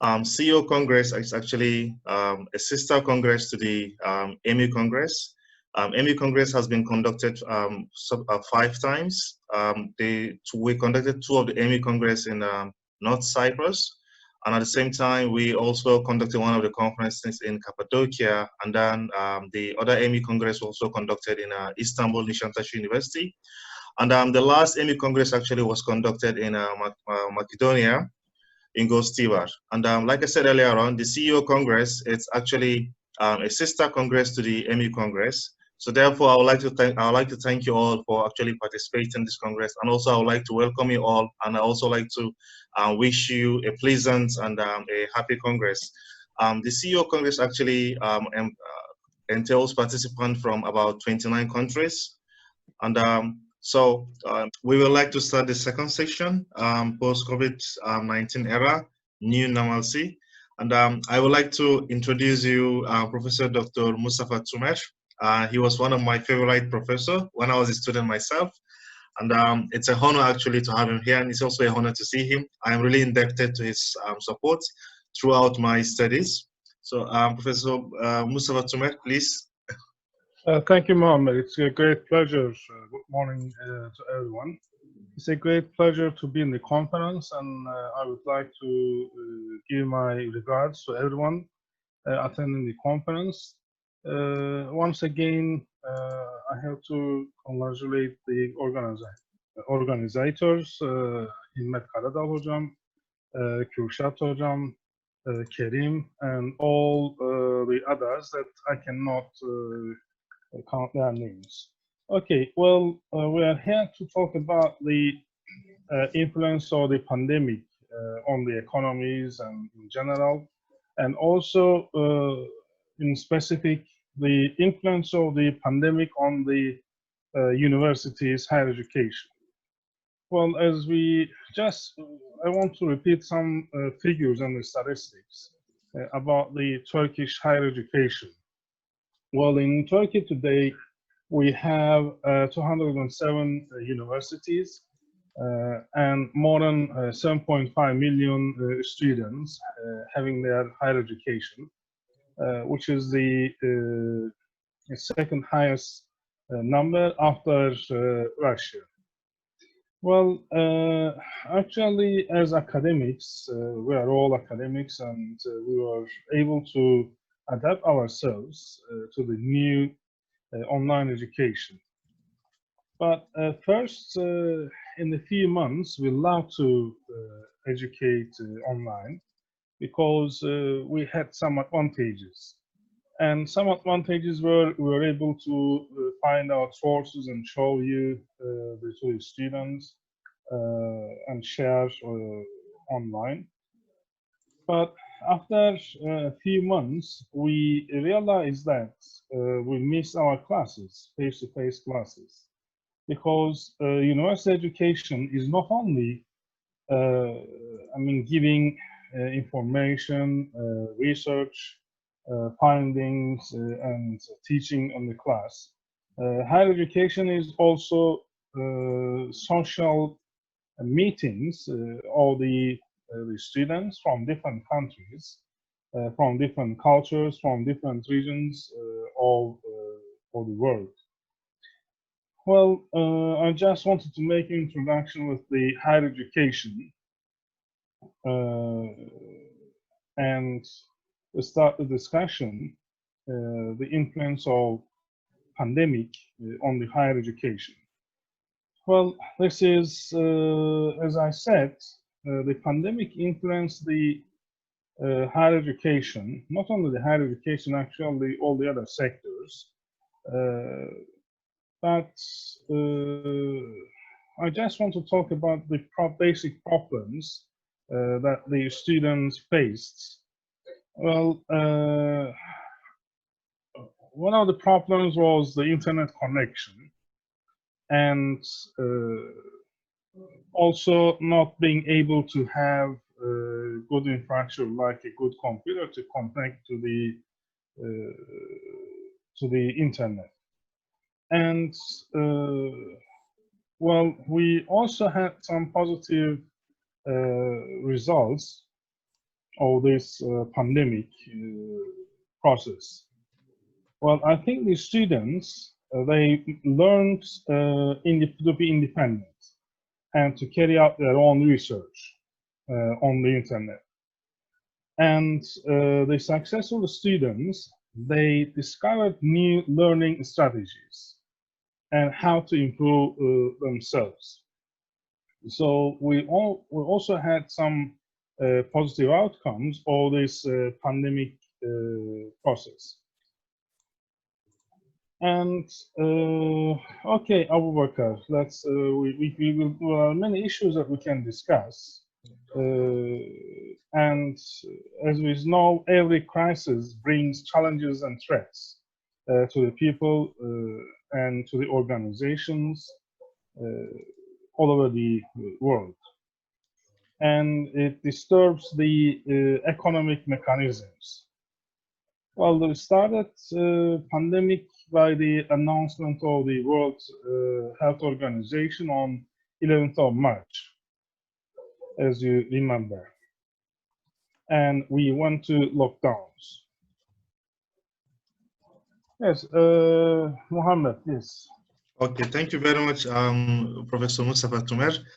CEO Congress is actually a sister congress to the AMU Congress. AMU Congress has been conducted 5 times. We conducted 2 of the AMU Congress in North Cyprus. And at the same time, we also conducted one of the conferences in Cappadocia. And then the other AMU Congress also conducted in Istanbul Nişantaşı University. And the last AMU Congress actually was conducted in Macedonia, in Gostivar. And like I said earlier on, the CEO Congress, it's actually a sister congress to the AMU Congress. So therefore, I would like to thank you all for actually participating in this Congress. And also I would like to welcome you all. And I also like to wish you a pleasant and a happy Congress. The CEO Congress actually entails participants from about 29 countries. And so we would like to start the second section, post-COVID-19 era, new normalcy. And I would like to introduce you Professor Dr. Mustafa TÜMER. He was one of my favorite professors when I was a student myself. And it's an honor actually to have him here, and it's also an honor to see him. I'm really indebted to his support throughout my studies. So Professor Mustafa TÜMER, please. Thank you, Mohammed. It's a great pleasure. Good morning to everyone. It's a great pleasure to be in the conference, and I would like to give my regards to everyone attending the conference. Once again, I have to congratulate the organizers, Himmet Karadal Hocam, Kürşat Hocam, Kerim, and all the others that I cannot count their names. Okay, well, we are here to talk about the influence of the pandemic on the economies and in general, and also in specific, the influence of the pandemic on the university's higher education. Well, as we just, I want to repeat some figures and the statistics about the Turkish higher education. Well, in Turkey today, we have 207 universities and more than 7.5 million students having their higher education, which is the second highest number after Russia. Well, actually, as academics, we are all academics, and we were able to adapt ourselves to the new online education. But first, in a few months, we love to educate online because we had some advantages. And some advantages were we were able to find out sources and show you to the students and share online. But after a few months, we realized that we missed our classes, face-to-face classes, because university education is not only, giving information, research, findings, and teaching on the class. Higher education is also social meetings of the students from different countries, from different cultures, from different regions of the world. Well, I just wanted to make an introduction with the higher education and start the discussion, the influence of pandemic on the higher education. Well, this is, as I said, the pandemic influenced the higher education, not only the higher education, actually all the other sectors. But I just want to talk about the basic problems that the students faced. Well, one of the problems was the internet connection, and also not being able to have good infrastructure like a good computer to connect to the internet. And well, we also had some positive results of this pandemic process? Well, I think the students, they learned to be independent and to carry out their own research on the internet. And the successful students, they discovered new learning strategies and how to improve themselves. So we also had some positive outcomes of this pandemic process. And okay, Abubakar, let's there are many issues that we can discuss. And as we know, every crisis brings challenges and threats to the people and to the organizations all over the world. And it disturbs the economic mechanisms. Well, we started pandemic by the announcement of the World Health Organization on 11th of March, as you remember. And we went to lockdowns. Yes, Mohammed, yes. Okay, thank you very much, Professor Mustafa TÜMER.